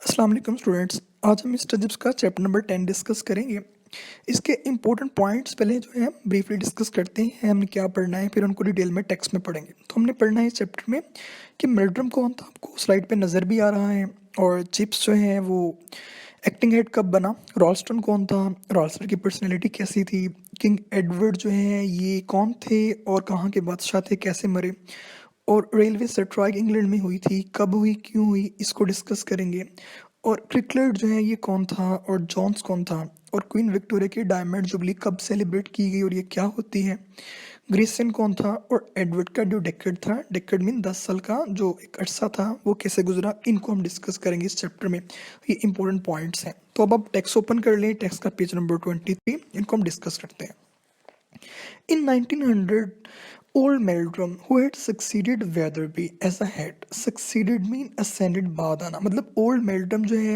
अस्सलाम वालेकुम स्टूडेंट्स। आज हम स्टडीज का चैप्टर नंबर 10 डिस्कस करेंगे। इसके इम्पोर्टेंट पॉइंट्स पहले जो है ब्रीफली डिस्कस करते हैं हमने क्या पढ़ना है, फिर उनको डिटेल में टेक्स्ट में पढ़ेंगे। तो हमने पढ़ना है इस चैप्टर में कि मिल्ड्रम कौन था, आपको स्लाइड पे नज़र भी आ रहा है। और चिप्स जो है वो एक्टिंग हेड कब बना, रॉल्स्टन कौन था, रॉल्स्टन की पर्सनैलिटी कैसी थी, किंग एडवर्ड जो है ये कौन थे और कहाँ के बादशाह थे, कैसे मरे, और रेलवे स्ट्राइक इंग्लैंड में हुई थी, कब हुई, क्यों हुई, इसको डिस्कस करेंगे। और क्रिकलर जो है ये कौन था और जॉन्स कौन था, और क्वीन विक्टोरिया की डायमंड जुबली कब सेलिब्रेट की गई और ये क्या होती है, ग्रेसन कौन था, और एडवर्ड का जो डेकेड था, डेकेड मीन 10 साल का जो एक अरसा था, वो कैसे गुजरा, इनको हम डिस्कस करेंगे इस चैप्टर में। ये इंपॉर्टेंट पॉइंट्स हैं। तो अब आप टेक्स्ट ओपन कर लें, टेक्स्ट का पेज नंबर 23, इनको हम डिस्कस करते हैं। In 1900, old Meldrum, who had succeeded Weatherby as a head, succeeded mean ascended बाद आना, मतलब ओल्ड मेल्ड्रम जो है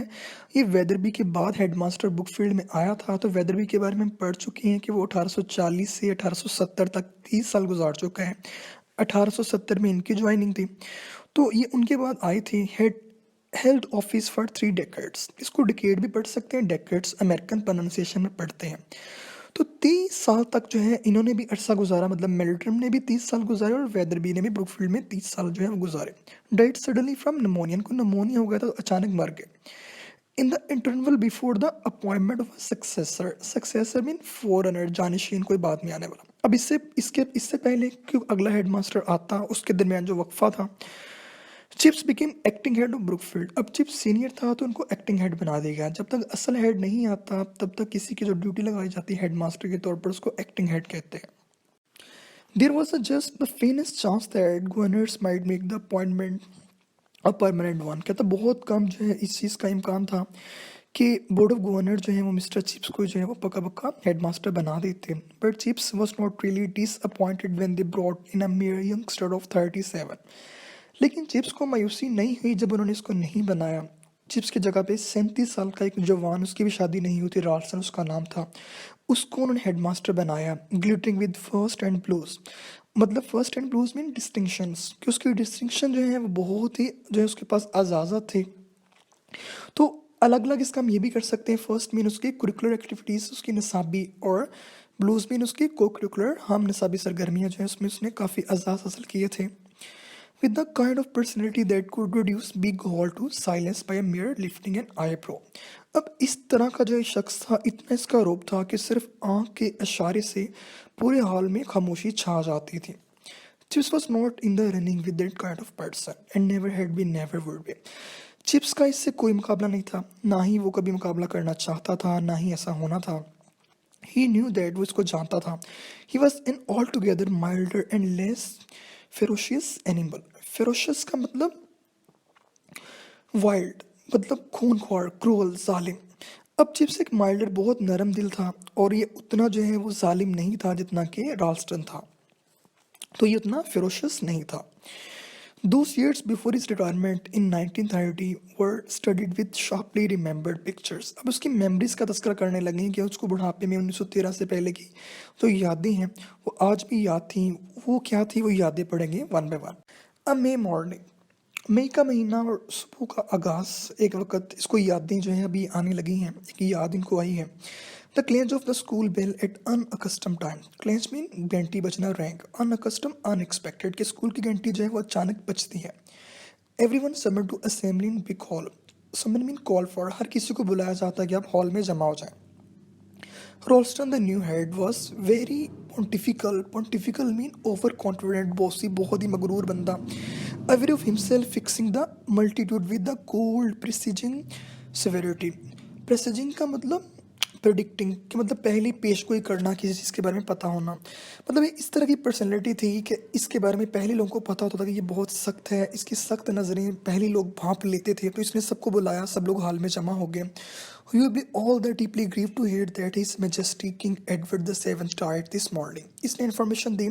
ये वेदरबी के बाद हेडमास्टर बुकफील्ड में आया था। तो वेदरबी के बारे में हम पढ़ चुके हैं कि वो 1840 से 1870 तक 30 साल गुजार चुका है। 1870 में इनकी ज्वाइनिंग थी, तो ये उनके बाद आई थी। Head held office for 3 decades, इसको डिकेड भी पढ़ सकते हैं, डेकेड्स अमेरिकन प्रोनाउंसिएशन में पढ़ते हैं। तो 30 साल तक जो है इन्होंने भी अरसा गुजारा, मतलब मेल्ट्रम ने भी 30 साल गुजारे और वेदरबी ने भी ब्रुकफील्ड में 30 साल जो है वो गुजारे। डाइट सडनली फ्रॉम निमोनिया, इनको निमोनिया हो गया था तो अचानक मर गए। In the interval before the appointment of successor, successor mean foreigner, जानशीन, कोई बाद में आने वाला। अब इससे पहले कि अगला हेडमास्टर आता, उसके दरमियान जो वक्फा था, chips became acting head of Brookfield. अब चिप्स सीनियर था तो उनको एक्टिंग हेड बना दिया गया। जब तक असल हेड नहीं आता तब तक किसी की जो ड्यूटी लगाई जाती है हेडमास्टर के तौर पर, उसको एक्टिंग हेड कहते हैं। There was a just the faintest chance that governors might make the appointment a permanent one. कहता बहुत कम जो है इस चीज़ का इम्कान था कि बोर्ड ऑफ गवर्नर जो है वो मिस्टर चिप्स को जो है वो पक्का पक्का हेडमास्टर बना देते। But chips was not really disappointed when they brought in a mayor youngster of 37। लेकिन चिप्स को मायूसी नहीं हुई जब उन्होंने इसको नहीं बनाया। चिप्स की जगह पे 37 साल का एक जवान, उसकी भी शादी नहीं हुई थी, राल्सन उसका नाम था, उसको उन्होंने हेडमास्टर बनाया। Glittering with first and blues, मतलब first and blues mean distinctions, कि उसकी डिस्टिंक्शन जो है वो बहुत ही जो है उसके पास अजाजत थे। तो अलग अलग इसका हम ये भी कर सकते हैं। फर्स्ट मीन उसकी कुरिकुलर एक्टिविटीज़, उसकी निसाबी, और ब्लूज मीन उसकी को करिकुलर हम निसाबी सरगर्मियाँ जो है उसमें उसने काफ़ी अजाज हासिल किए थे। With the kind of personality that could reduce big hall to silence by a mere lifting an eyebrow। अब इस तरह का जो शख्स था, इतना इसका रूप था कि सिर्फ आंख के इशारे से पूरे हॉल में खामोशी छा जाती थी। Chips was not in the running with that kind of person and never had been, never would be। Chips का इससे कोई मुकाबला नहीं था, ना ही वो कभी मुकाबला करना चाहता था, ना ही ऐसा होना था। He knew that, वो इसको जानता था। He was an altogether milder and less ferocious animal। ferocious का मतलब वाइल्ड, मतलब खूनख्वार, क्रूअल, जालिम। अब चिप्स एक माइल्डर, बहुत नरम दिल था, और ये उतना जो है वो जालिम नहीं था जितना कि राल्स्टन था, तो ये उतना फेरोशियस नहीं था। Those years before his retirement in 1930 were studied with sharply remembered pictures। अब उसकी मेमोरीज का तस्करा करने लगे कि उसको बुढ़ापे में 1913 से पहले की जो यादें हैं वो आज भी याद थी। वो क्या थी, वो यादें पढ़ेंगे one by one. A May morning, मई का महीना और सुबह का आगाज, एक वक्त इसको यादें जो है अभी आने लगी हैं, एक याद इनको आई है। The clang of the school bell at unaccustomed time, clang mean घंटी बजना, रैंक, अनअकस्टम अनएक्सपेक्टेड, कि स्कूल की घंटी जो है वो अचानक बजती है। Every one summon to assembly in big hall, summon mean call for, हर किसी को बुलाया जाता है कि आप हॉल में जमा हो जाए। Ralston, the new head, was very pontifical. Pontifical mean overconfident, bossy, बहुत ही मगरूर बंदा, aware of himself, fixing the multitude with the cold, presaging severity। presaging का मतलब प्रेडिक्टिंग, कि मतलब पहली पेश गोई करना, किसी चीज़ के बारे में पता होना। मतलब ये इस तरह की पर्सनैलिटी थी कि इसके बारे में पहले लोगों को पता होता था कि ये बहुत सख्त है, इसकी सख्त नज़रें पहले लोग भांप लेते थे। तो इसने सबको बुलाया, सब लोग हाल में जमा हो गए। You will be all that deeply grieved to hear that His Majesty King Edward VII died this morning। इसने इन्फॉर्मेशन दी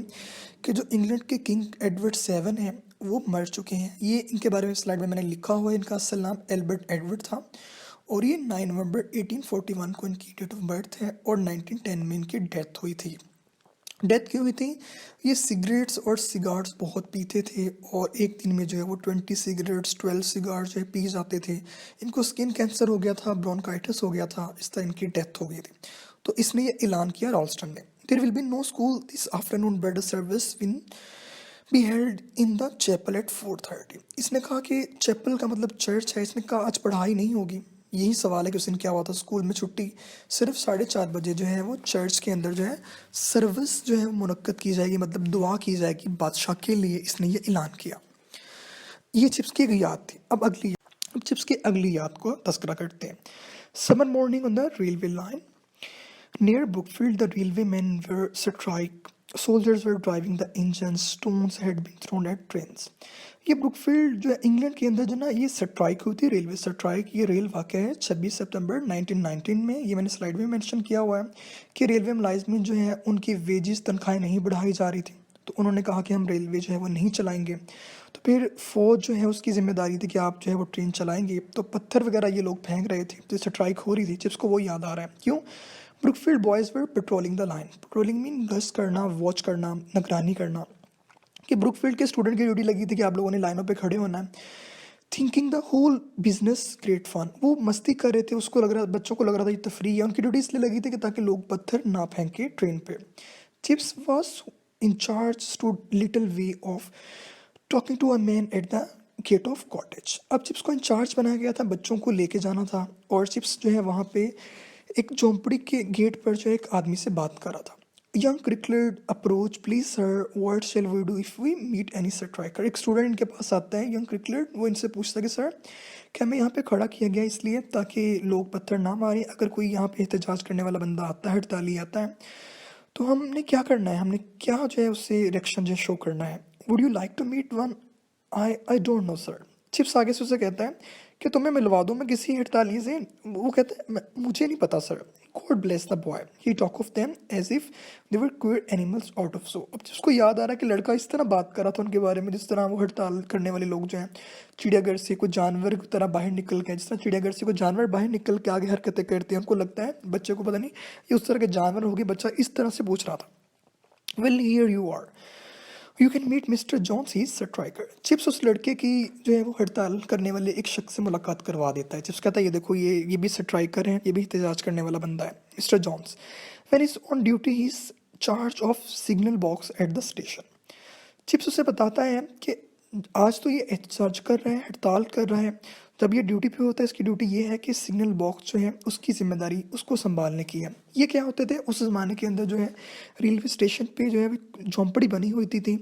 कि जो इंग्लैंड के किंग एडवर्ड 7 हैं वो मर चुके हैं। ये इनके बारे में स्लाइड में मैंने लिखा हुआ है। इनका असल नाम एल्बर्ट एडवर्ड था, और ये 9 नवंबर 1841 को इनकी डेट ऑफ बर्थ है, और 1910 में इनकी डेथ हुई थी। डेथ क्यों हुई थी? ये सिगरेट्स और सिगार्स बहुत पीते थे और एक दिन में जो है वो 20 सिगरेट्स 12 सिगार जो है पी जाते थे। इनको स्किन कैंसर हो गया था, ब्रोंकाइटिस हो गया था, इस तरह इनकी डेथ हो गई थी। तो इसने ये ऐलान किया रॉल्स्टन ने, there will be no school this afternoon but service will be held in the chapel at 4:30। इसने कहा कि चैपल का मतलब चर्च है, इसने कहा आज पढ़ाई नहीं होगी। यही सवाल है कि उस दिन क्या हुआ था, स्कूल में छुट्टी, सिर्फ 4:30 जो है वो चर्च के अंदर जो है सर्विस जो है वो मुनक्कद की जाएगी, मतलब दुआ की जाएगी बादशाह के लिए। इसने ये ऐलान किया। ये चिप्स की एक याद थी। अब चिप्स की अगली याद को तस्करा करते हैं। Summer morning on the railway line near Brookfield, the railwaymen were strike. Soldiers were driving the engines. Stones had been thrown at trains. ये ब्रुकफील्ड जो है इंग्लैंड के अंदर जो ना ये स्ट्राइक हुई थी, रेलवे स्ट्राइक। ये रेल वाक़या है 26 सितंबर 1919 में। ये मैंने स्लाइड में मेंशन किया हुआ है कि रेलवे एम्प्लॉइज़ में जो है उनकी वेजेस तनख्वाहें नहीं बढ़ाई जा रही थी, तो उन्होंने कहा कि हम रेलवे जो है वो नहीं चलाएंगे। तो फिर फ़ौज जो है उसकी जिम्मेदारी थी कि आप जो है वो ट्रेन चलाएंगे। तो पत्थर वगैरह ये लोग फेंक रहे थे, तो स्ट्राइक हो रही थी। जिसको वो याद आ रहा है क्यों? Brookfield boys were patrolling the line. Patrolling mean गश्त करना, वॉच करना, निगरानी करना। कि ब्रुकफील्ड के स्टूडेंट की ड्यूटी लगी थी कि आप लोगों ने लाइनों पे खड़े होना है। Thinking the whole business great fun, वो मस्ती कर रहे थे, उसको लग रहा, बच्चों को लग रहा था ये तफरी है। उनकी ड्यूटी इसलिए लगी थी कि ताकि लोग पत्थर ना फेंके ट्रेन पे। Chips was in charge stood little way off talking to a man at the gate of cottage. अब चिप्स को इंचार्ज बनाया गया था, बच्चों को लेके जाना था, और चिप्स जो है वहाँ पे एक झोंपड़ी के गेट पर जो एक आदमी से बात कर रहा था। Young Cricklade approach, please sir what shall we do if we meet any striker. एक स्टूडेंट इनके पास आता है, यंग क्रिकलर, वो इनसे पूछता है कि सर क्या मैं यहाँ पे खड़ा किया गया इसलिए ताकि लोग पत्थर ना मारें, अगर कोई यहाँ पे एहतजाज करने वाला बंदा आता है, हड़ताली आता है, तो हमने क्या करना है, हमने क्या जो है उससे रिएक्शन जो है शो करना है। Would you like to meet one? I don't know sir. Chips आगे से उसे कहता है कि तुम्हें मिलवा दूँ मैं किसी हड़ताली से। वो कहता है मुझे नहीं पता sir. God bless the boy, he talk of them as if they were queer animals out of zoo. अब जिसको याद आ रहा है कि लड़का इस तरह बात कर रहा था उनके बारे में, जिस तरह वो हड़ताल करने वाले लोग जो हैं चिड़ियाघर से कुछ जानवर की तरह बाहर निकल के, जिस तरह चिड़ियाघर से कुछ जानवर बाहर निकल के आगे हरकतें करते हैं, उनको लगता है बच्चे को पता नहीं ये उस तरह के जानवर होगी। बच्चा इस तरह से पूछ रहा था। Well here you are, you can meet mister Jones, he striker. Chips उस लड़के की जो है वो हड़ताल करने वाले एक शख्स से मुलाकात करवा देता है। चिप्स कहता है ये देखो ये भी स्ट्राइकर है, ये भी एहतजाज करने वाला बंदा है, mister Jones. When is on duty he is charge of signal box at the station. Chips उसे बताता है कि आज तो ये एहतजाज कर रहा है, हड़ताल कर रहा है। जब ये ड्यूटी पे होता है, इसकी ड्यूटी ये है कि सिग्नल बॉक्स जो है उसकी जिम्मेदारी उसको संभालने की है। ये क्या होते थे उस ज़माने के अंदर, जो है रेलवे स्टेशन पे जो है झोंपड़ी बनी होती थी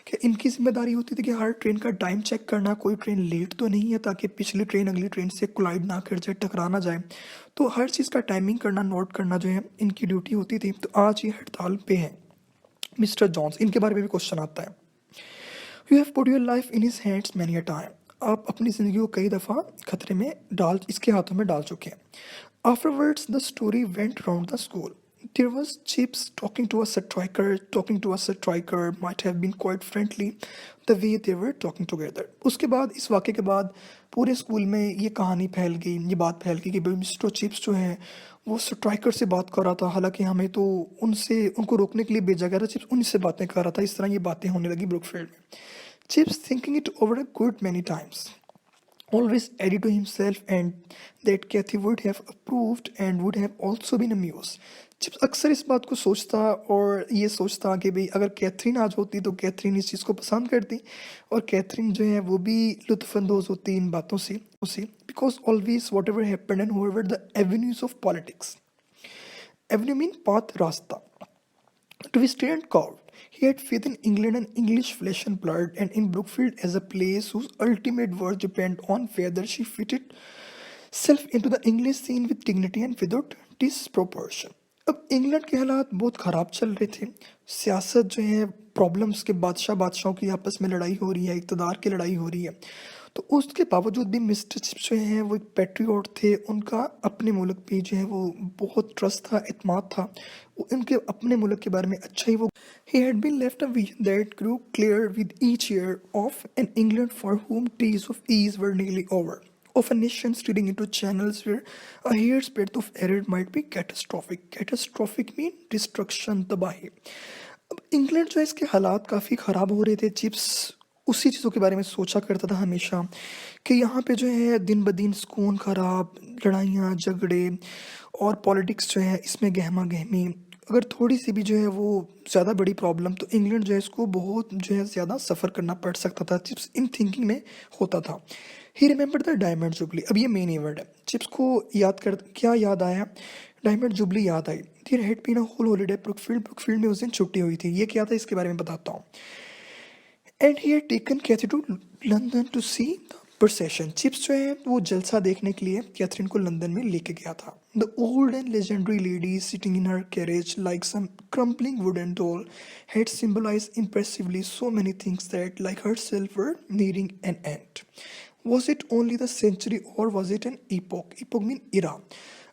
कि इनकी जिम्मेदारी होती थी कि हर ट्रेन का टाइम चेक करना, कोई ट्रेन लेट तो नहीं है, ताकि पिछली ट्रेन अगली ट्रेन से कोलाइड ना कर जाए, टकरा ना जाए। तो हर चीज़ का टाइमिंग करना, नोट करना जो है इनकी ड्यूटी होती थी। तो आज ये हड़ताल पे है। मिस्टर जॉन्स, इनके बारे में भी क्वेश्चन आता है। You have put your life in his hands many a time. आप अपनी ज़िंदगी को कई दफ़ा खतरे में डाल, इसके हाथों में डाल चुके हैं। Afterwards the story went around the school. There was Chips talking to a striker. Talking to a striker might have been quite friendly the way they were talking together. उसके बाद, इस वाक़े के बाद पूरे स्कूल में ये कहानी फैल गई, ये बात फैल गई कि भाई मिस्टर चिप्स जो है वो स्ट्राइकर से बात कर रहा था, हालांकि हमें तो उनको रोकने के लिए भेजा गया था, चिप्स उनसे बातें कर रहा था। इस तरह ये बातें होने लगी ब्रुकफील्ड में। Chips thinking it over a good many times always added to himself and that Kathy would have approved and would have also been amused. Chips अक्सर इस बात को सोचता और ये सोचता कि भाई अगर कैथरीन आज होती तो कैथरीन इस चीज़ को पसंद करती, और कैथरीन जो है वो भी लुत्फ़अंदोज़ होती इन बातों से उसे। Because always whatever happened and however the avenues of politics, avenue mean path, रास्ता, twisted and curved. He had faith in England and English flesh and blood, and in Brookfield as a place whose ultimate worth depend on whether she fitted self into the English scene with dignity and without disproportion. अब England के हालात बहुत ख़राब चल रहे थे। सियासत जो है प्रॉब्लम्स के, बादशाहों की आपस में लड़ाई हो रही है, इक़्तिदार की लड़ाई हो रही है। तो उसके बावजूद भी मिस्टर चिप्स जो हैं वो एक पैट्रियट थे। उनका अपने मुल्क पे जो है वो बहुत ट्रस्ट था, एतमाद था। उनके अपने मुल्क के बारे में अच्छा ही वो। He had been left a vision that grew clear with each year of an England for whom days of ease were nearly over, of a nation steering into channels where a hair's breadth of error might be catastrophic. Catastrophic mean destruction, तबाही। अब England जो है इसके हालात काफ़ी ख़राब हो रहे थे। चिप्स उसी चीज़ों के बारे में सोचा करता था हमेशा कि यहाँ पे जो है दिन ब दिन सुकून ख़राब, लड़ाइयाँ, झगड़े और पॉलिटिक्स जो है इसमें गहमा-गहमी। अगर थोड़ी-सी भी जो है वो ज़्यादा बड़ी प्रॉब्लम तो इंग्लैंड जो है इसको बहुत जो है ज़्यादा सफ़र करना पड़ सकता था। चिप्स इन थिंकिंग में होता था। ही रिमेंबर्ड द डायमंड जुबली। अब ये मेन इवेंट है। चिप्स को याद कर क्या याद आया? डायमंड जुबली याद आई। There had been a whole holiday Brookfield. Brookfield में उस दिन छुट्टी हुई थी। ये क्या था इसके बारे में बताता हूँ। And he had taken Kathie to London to see the procession. Chips जो है वो जलसा देखने के लिए कैथरीन को लंदन में लेके गया था। The old and legendary lady sitting in her carriage like some crumbling wooden doll had symbolized impressively so many things that, like herself, were nearing an end. Was it only the century or was it an epoch? Epoch mean era.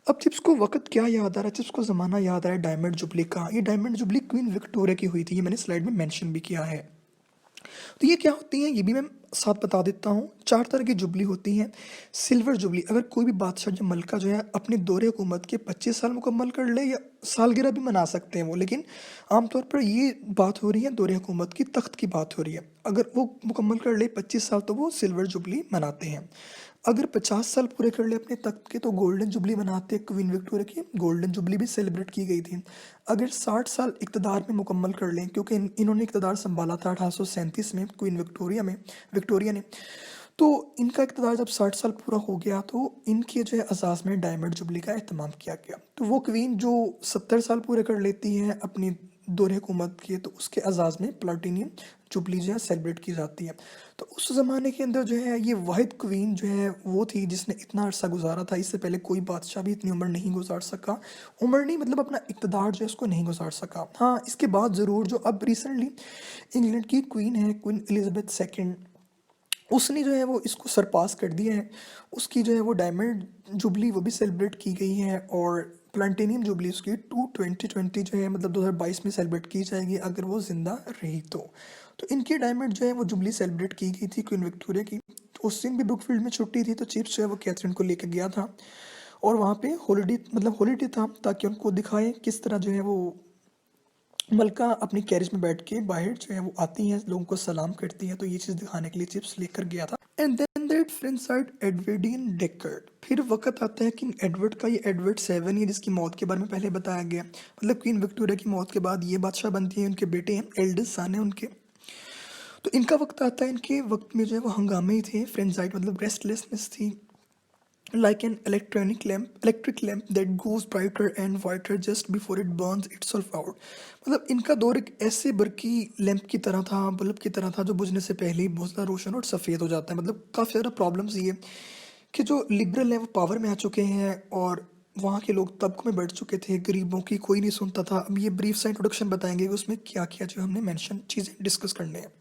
अब Chips को वक्त क्या याद आ रहा है? Chips को ज़माना याद आ रहा है डायमंड जुबली का। ये डायमंड जुबली क्वीन विक्टोरिया की हुई थी। ये मैंने स्लाइड में मेंशन भी किया है। तो ये क्या होती हैं ये भी मैं साथ बता देता हूँ। 4 तरह की जुबली होती हैं। सिल्वर जुबली, अगर कोई भी बादशाह या मलका जो है अपने दौरे हुकूमत के 25 साल मुकम्मल कर ले, या सालगिरह भी मना सकते हैं वो, लेकिन आमतौर पर ये बात हो रही है दौरे हुकूमत की, तख्त की बात हो रही है। अगर वो मुकम्मल कर ले 25 साल तो वो सिल्वर जुबली मनाते हैं। अगर 50 साल पूरे कर ले अपने तख्त के तो गोल्डन जुबली मनाते हैं। क्वीन विक्टोरिया की गोल्डन जुबली भी सेलिब्रेट की गई थी। अगर 60 साल इक़्तिदार में मुकम्मल कर लें, क्योंकि इन्होंने इक़्तिदार संभाला था 1837 में क्वीन विक्टोरिया ने, तो इनका इक़्तिदार जब 60 साल पूरा हो गया तो इनके जो है अज़ाज़ में डायमंड जुबली का एहतमाम किया गया। तो वो क्वीन जो 70 साल पूरे कर लेती है अपनी दौरे हुकूमत के, तो उसके अज़ाज़ में प्लाटिनियम जुबली जो है सेलिब्रेट की जाती है। तो उस ज़माने के अंदर जो है ये वाहिद क्वीन जो है वो थी जिसने इतना अरसा गुजारा था। इससे पहले कोई बादशाह भी इतनी उम्र नहीं गुजार सका। उम्र नहीं मतलब अपना इक़्तिदार जो है उसको नहीं गुजार सका। हाँ, इसके बाद ज़रूर जो अब रिसेंटली इंग्लैंड की क्वीन है, क्वीन एलिज़ाबेथ सेकंड, उसने जो है वो इसको सरपास कर दिया है। उसकी जो है वो डायमंड जुबली वो भी सेलिब्रेट की गई है, और प्लाटिनियम जुबली उसकी 2020 जो है मतलब 2022 में सेलिब्रेट की जाएगी अगर वो ज़िंदा रही तो इनकी डायमंड जो है वो जुबली सेलिब्रेट की गई थी क्वीन विक्टोरिया की। उस दिन भी ब्रुकफील्ड में छुट्टी थी तो चिप्स जो है वो कैथरीन को लेकर गया था, और वहाँ पे हॉलीडे था ताकि उनको दिखाएं किस तरह जो है वो मलका अपनी कैरिज में बैठ के बाहर जो है वो आती हैं, लोगों को सलाम करती हैं। तो ये चीज़ दिखाने के लिए चिप्स लेकर गया था। And then that franchised Edwardian decade. फिर वक्त आता है किंग एडवर्ड का। ये एडवर्ड 7 है जिसकी मौत के बारे में पहले बताया गया। मतलब क्वीन विक्टोरिया की मौत के बाद ये बादशाह बनती है, उनके बेटे हैं, एल्डेस्ट सन है उनके। तो इनका वक्त आता है, इनके वक्त में जो है वो हंगामे ही थे। फ्रेंचाइड मतलब रेस्टलेसनेस थी, like an electric lamp that goes brighter and whiter just before it burns itself out। मतलब इनका दौर एक ऐसे बरकी लैंप की तरह था, बल्ब की तरह था जो बुझने से पहले ही बहुत ज़्यादा रोशन और सफ़ेद हो जाता है। मतलब काफ़ी ज़्यादा प्रॉब्लम्स ये कि जो लिबरल हैं वो पावर में आ चुके हैं और वहाँ के लोग तबकों में बढ़ चुके थे, गरीबों की कोई नहीं सुनता था। अब ये ब्रीफ सा इंट्रोडक्शन बताएंगे कि उसमें क्या क्या जो हमने मेंशन चीज़ें डिस्कस करने हैं।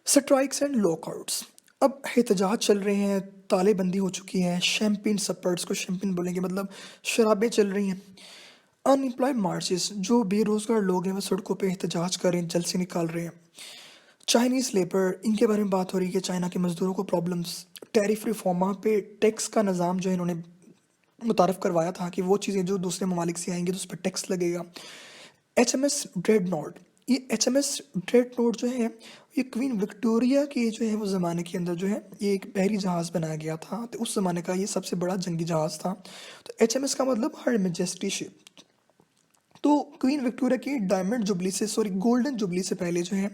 Strikes and lockouts. अब एहतजाज चल रहे हैं, तालेबंदी हो चुकी है, शैम्पेन सपर्स को शैम्पेन बोलेंगे, मतलब शराबें चल रही हैं। अनएम्प्लॉयड मार्चेस, जो बेरोज़गार लोग हैं वो सड़कों पे एहतजाज कर रहे हैं, जलसे निकाल रहे हैं। चाइनीज़ लेबर, इनके बारे में बात हो रही है कि चाइना के मज़दूरों को प्रॉब्लम्स। टैरिफ रिफॉर्म, वहाँ पे टैक्स का निज़ाम जो है इन्होंने मुतारफ़ करवाया था कि वो चीज़ें जो दूसरे ममालिक से आएंगी तो उस पर टैक्स लगेगा। HMS ड्रेडनोट, ये HMS ड्रेडनोट जो है ये क्वीन विक्टोरिया के जो है वो ज़माने के अंदर जो है ये एक बहरी जहाज़ बनाया गया था। तो उस ज़माने का ये सबसे बड़ा जंगी जहाज़ था। तो HMS का मतलब हर मेजेस्टी शिप। तो क्वीन विक्टोरिया की डायमंड जुबली से, सॉरी गोल्डन जुबली से पहले जो है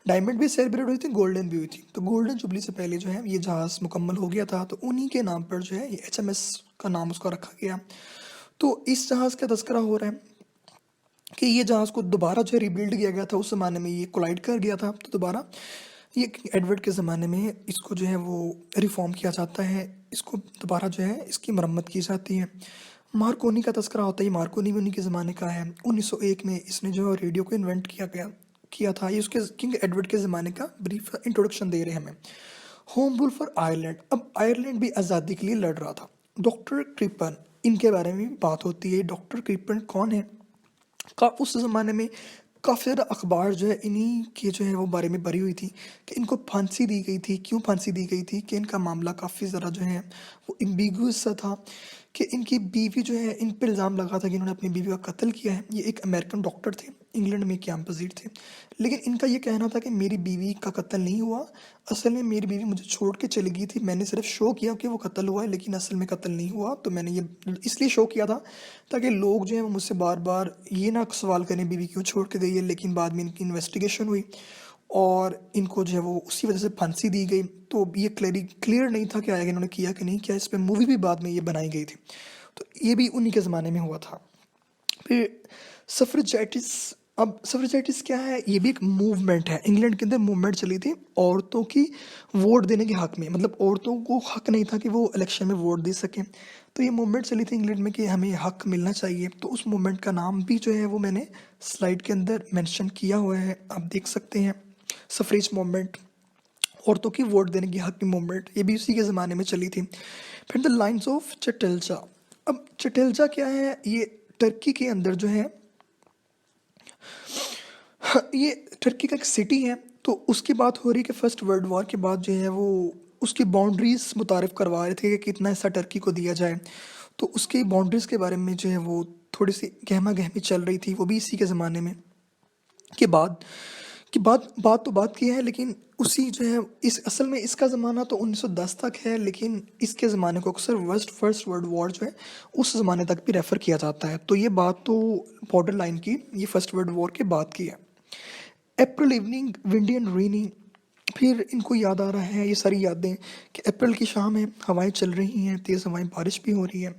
डायमंड भी सेलिब्रेट हुई थी, गोल्डन भी हुई थी। तो गोल्डन जुबली से पहले जो है ये जहाज़ मुकम्मल हो गया था, तो उन्हीं के नाम पर जो है ये HMS का नाम उसका रखा गया। तो इस जहाज़ का तस्करा हो रहा है कि ये जहाज़ को दोबारा जो है रिबिल्ड किया गया था। उस ज़माने में ये कोलाइड कर गया था, तो दोबारा ये एडवर्ड के ज़माने में इसको जो है वो रिफॉर्म किया जाता है, इसको दोबारा जो है इसकी मरम्मत की जाती है। मार्कोनी का तस्करा होता है, ये मार्कोनी भी उन्हीं के ज़माने का है। 1901 में इसने जो है रेडियो को इन्वेंट किया था। ये उसके किंग एडवर्ड के ज़माने का ब्रीफ इंट्रोडक्शन दे रहे हैं हमें। होम रूल फॉर आयरलैंड, अब आयरलैंड भी आज़ादी के लिए लड़ रहा था। डॉक्टर क्रिपन, इनके बारे में भी बात होती है। डॉक्टर क्रिपन कौन है? उस ज़माने में काफ़ी ज़्यादा अखबार जो है इन्हीं के जो है वो बारे में भरी हुई थी कि इनको फांसी दी गई थी। क्यों फांसी दी गई थी? कि इनका मामला काफ़ी ज़्यादा जो है वो एम्बिगुअस सा था कि इनकी बीवी जो है इन पर इल्ज़ाम लगा था कि इन्होंने अपनी बीवी का कत्ल किया है। ये एक अमेरिकन डॉक्टर थे, इंग्लैंड में कैंप पसीट थे। लेकिन इनका ये कहना था कि मेरी बीवी का कत्ल नहीं हुआ, असल में मेरी बीवी मुझे छोड़ के चली गई थी, मैंने सिर्फ शो किया कि वो कत्ल हुआ है लेकिन असल में कत्ल नहीं हुआ। तो मैंने ये इसलिए शो किया था ताकि लोग जो हैं वो मुझसे बार बार ये ना सवाल करें बीवी क्यों छोड़ के गई है। लेकिन बाद में इनकी इन्वेस्टिगेशन हुई और इनको जो है वो उसी वजह से फांसी दी गई। तो ये क्लियर नहीं था कि आगे इन्होंने किया कि नहीं किया। इस पर मूवी भी बाद में ये बनाई गई थी। तो ये भी उन्हीं के ज़माने में हुआ था। फिर सफ्रेजाइटिस। अब सफ्रेजाइटिस क्या है? ये भी एक मूवमेंट है। इंग्लैंड के अंदर मूवमेंट चली थी औरतों की वोट देने के हक में, मतलब औरतों को हक नहीं था कि वो इलेक्शन में वोट दे सकें। तो ये मूवमेंट चली थी इंग्लैंड में कि हमें हक मिलना चाहिए। तो उस मूवमेंट का नाम भी जो है वो मैंने स्लाइड के अंदर मेंशन किया हुआ है, आप देख सकते हैं। सफ्रेज मूवमेंट, औरतों की वोट देने की हक की मूवमेंट, ये भी उसी के ज़माने में चली थी। फिर द लाइन्स ऑफ चटेल्जा। अब चटेल्जा क्या है? ये टर्की के अंदर जो है, ये टर्की का एक सिटी है। तो उसकी बात हो रही है कि फर्स्ट वर्ल्ड वॉर के बाद जो है वो उसकी बाउंड्रीज मुतारिफ करवा रहे थे कि कितना हिस्सा टर्की को दिया जाए। तो उसकी बाउंड्रीज के बारे में जो है वो थोड़ी सी गहमा गहमी चल रही थी, वो भी इसी के ज़माने में के बाद की बात की है। लेकिन उसी जो है इस असल में इसका ज़माना तो 1910 तक है, लेकिन इसके ज़माने को अक्सर फर्स्ट वर्ल्ड वॉर जो है उस ज़माने तक भी रेफ़र किया जाता है। तो ये बात तो बॉर्डर लाइन की, ये फर्स्ट वर्ल्ड वॉर के बाद की है। अप्रैल इवनिंग विंडी एंड रेनी। फिर इनको याद आ रहा है ये सारी यादें कि अप्रैल की शाम है, हवाएं चल रही हैं, तेज़ हवाएं, बारिश भी हो रही है।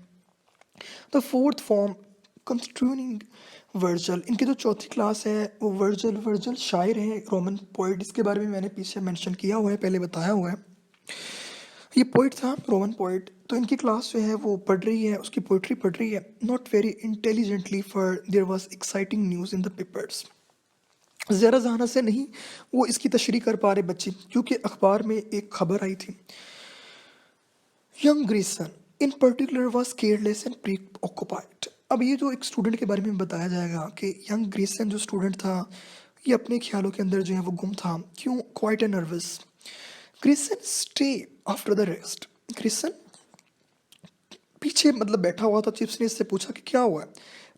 The fourth form construing Virgil. इनकी जो चौथी क्लास है वो वर्जल। वर्जल शायर है, रोमन पोइट। इसके बारे में मैंने पीछे मेंशन किया हुआ है, पहले बताया हुआ है। ये पोइट था, रोमन पोइट। तो इनकी क्लास जो है वो पढ़ रही है, उसकी पोइट्री पढ़ रही है। Not very intelligently for their was exciting news in the papers. ज़रा जहाना से नहीं वो इसकी तशरीह कर पा रहे बच्चे, क्योंकि अखबार में एक खबर आई थी। Young Grayson in particular was careless and pre occupied. अब ये जो एक स्टूडेंट के बारे में बताया जाएगा कि यंग ग्रेसन जो स्टूडेंट था ये अपने ख्यालों के अंदर जो है वो गुम था। क्यों? Quite a nervous. Grayson stay after the rest. Grayson पीछे मतलब बैठा हुआ था। चिप्स ने इससे पूछा कि क्या हुआ है।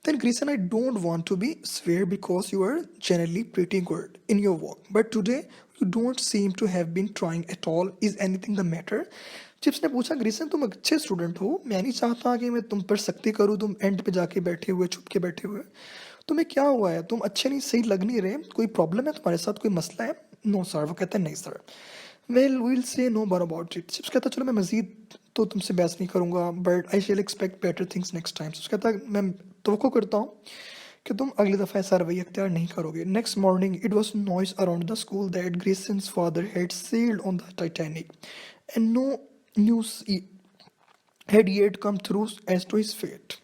Then Grayson, I don't want to be swear because you are generally pretty good in your work but today you don't seem to have been trying at all, is anything the matter. Chips ने पूछा, Grayson तुम अच्छे student हो, मैं नहीं चाहता कि मैं तुम पर सख्ती करूँ, तुम एंड पे जाके बैठे हुए, छुप के बैठे हुए। तुम्हें क्या हुआ है? तुम अच्छे नहीं, सही लग नहीं रहे, कोई प्रॉब्लम है तुम्हारे साथ, कोई मसला है? No sir. वो कहता है नहीं सर। Well we'll say no more about it. Chips कहता है चलो मैं मजीद तो तुमसे बहस नहीं करूँगा, but I shall expect better things next time. Chips कहता है मैं तवक्को करता हूँ कि तुम अगली दफ़ा ऐसा रवैया अख्तियार नहीं करोगे। Next morning it was noised around the school that Grayson's father had sailed on the Titanic and no news had yet come through as to his fate।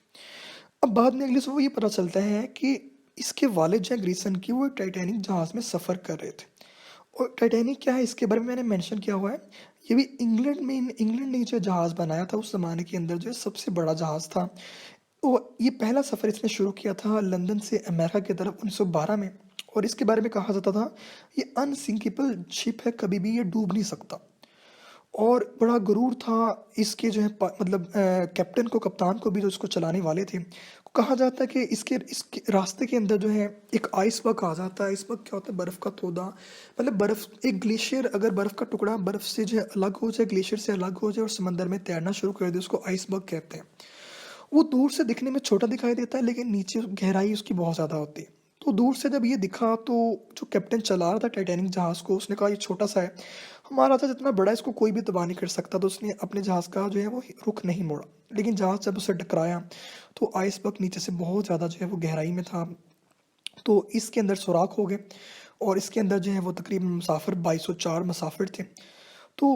अब बाद में अगले सुबह ये पता चलता है कि इसके वालिद जैक ग्रीसन की वो टाइटैनिक जहाज़ में सफ़र कर रहे थे। और टाइटैनिक क्या है इसके बारे में मैंने मेंशन किया हुआ है। ये भी इंग्लैंड ने जो जहाज़ बनाया था उस ज़माने के अंदर जो है सबसे बड़ा जहाज़ था। तो ये पहला सफ़र इसने शुरू किया था लंदन से अमेरिका की तरफ 1912 में। और इसके बारे में कहा जाता था ये अनसिंकेबल शिप है, कभी भी ये डूब नहीं सकता। और बड़ा गुरूर था इसके जो है मतलब कैप्टन को, कप्तान को भी, जो इसको चलाने वाले थे। कहा जाता है कि इसके रास्ते के अंदर जो है एक आइसबर्ग आ जाता है। आइसबर्ग क्या होता है? बर्फ़ का तोदा, मतलब बर्फ़, एक ग्लेशियर अगर बर्फ़ का टुकड़ा बर्फ़ से जो है अलग हो जाए, ग्लेशियर से अलग हो जाए और समंदर में तैरना शुरू कर दे, उसको आइसबर्ग कहते हैं। वो दूर से दिखने में छोटा दिखाई देता है लेकिन नीचे गहराई उसकी बहुत ज़्यादा होती है। तो दूर से जब ये दिखा तो जो कैप्टन चला रहा था टाइटैनिक जहाज़ को, उसने कहा ये छोटा सा है, हमारा था जितना बड़ा है इसको कोई भी तबाह नहीं कर सकता। तो उसने अपने जहाज़ का जो है वो रुख नहीं मोड़ा। लेकिन जहाज़ जब उसे टकराया तो आइसबर्ग नीचे से बहुत ज़्यादा जो है वो गहराई में था। तो इसके अंदर सुराख हो गए और इसके अंदर जो है वो तकरीबन मुसाफिर 2204 मुसाफिर थे। तो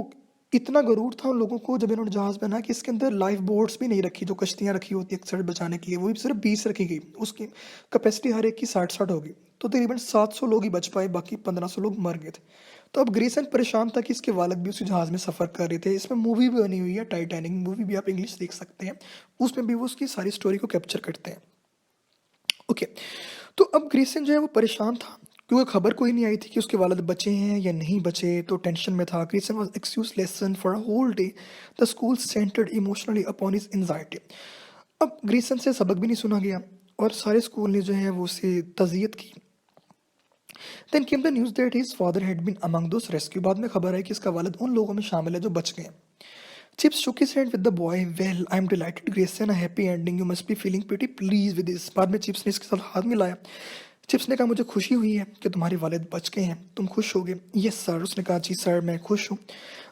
इतना गरूर था उन लोगों को जब इन्होंने जहाज़ बनाया कि इसके अंदर लाइफ बोट्स भी नहीं रखी, जो कश्तियाँ रखी होती हैं अक्सर बचाने के लिए, वो भी सिर्फ 20 रखी गई। उसकी कैपेसिटी हर एक की 60-60 होगी। तो तकरीबन 700 लोग ही बच पाए, बाकी 1500 लोग मर गए थे। तो अब ग्रेसन परेशान था कि इसके वालिद भी उसी जहाज़ में सफ़र कर रहे थे। इसमें मूवी भी बनी हुई है, टाइटैनिक मूवी भी आप इंग्लिश देख सकते हैं। उसमें भी वो उसकी सारी स्टोरी को कैप्चर करते हैं। ओके। तो अब ग्रेसन जो है वो परेशान था क्योंकि खबर कोई नहीं आई थी कि उसके वालिद बचे हैं या नहीं बचे। तो टेंशन में था। Grayson was excuse lesson for a whole day. The school centred emotionally upon his anxiety. अब ग्रेसन से सबक भी नहीं सुना गया और सारे स्कूल ने जो है वो उसे तज़ियत की then came the news that his father had been among those rescue. बाद में खबर है कि इसका वालिद उन लोगों में शामिल है जो बच गए। Chips shook his hand with the boy. Well, I'm delighted, Grayson. A happy ending. You must be feeling pretty pleased with this. बाद में चिप्स ने इसके साथ हाथ मिलाया। चिप्स ने कहा मुझे खुशी हुई है कि तुम्हारे वालिद बच गए हैं, तुम खुश होगे। यस सर, उसने कहा जी सर मैं खुश हूँ।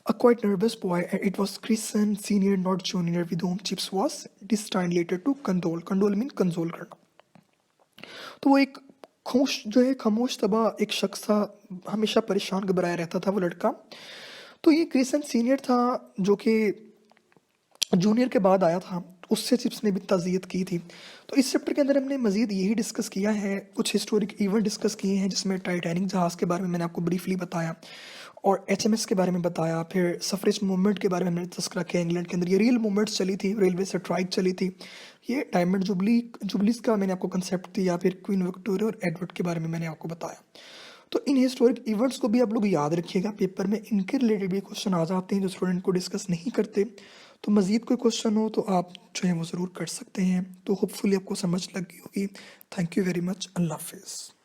A quite nervous boy, it was Grayson senior not junior with whom Chips was destined later to condole. Condole mean console करना। तो वो एक खुश जो है खामोश तबा एक शख्स था, हमेशा परेशान घबराया रहता था वो लड़का। तो ये क्रिसन सीनियर था जो कि जूनियर के बाद आया था, उससे चिप्स ने भी ताज़ियत की थी। तो इस चैप्टर के अंदर हमने मज़ीद यही डिस्कस किया है, कुछ हिस्टोरिक इवेंट डिस्कस किए हैं जिसमें टाइटैनिक जहाज़ के बारे में मैंने आपको ब्रीफली बताया और एचएमएस के बारे में बताया। फिर सफरेज मूवमेंट के बारे में हमने तस्करा किया। इंग्लैंड के अंदर ये रियल मूवमेंट्स चली थी, रेलवे से स्ट्राइक चली थी। ये डायमंड जुबलीज का मैंने आपको कंसेप्ट दिया। फिर क्वीन विक्टोरिया और एडवर्ड के बारे में मैंने आपको बताया। तो इन हिस्टोरिक इवेंट्स को भी आप लोग याद रखिएगा, पेपर में इनके रिलेटेड भी क्वेश्चन आ जाते हैं जो स्टूडेंट को डिस्कस नहीं करते। तो मज़ीद कोई क्वेश्चन हो तो आप जो है वो ज़रूर कर सकते हैं। तो होपफुली आपको समझ लग गई होगी। Thank you very much. अल्लाह हाफिज़।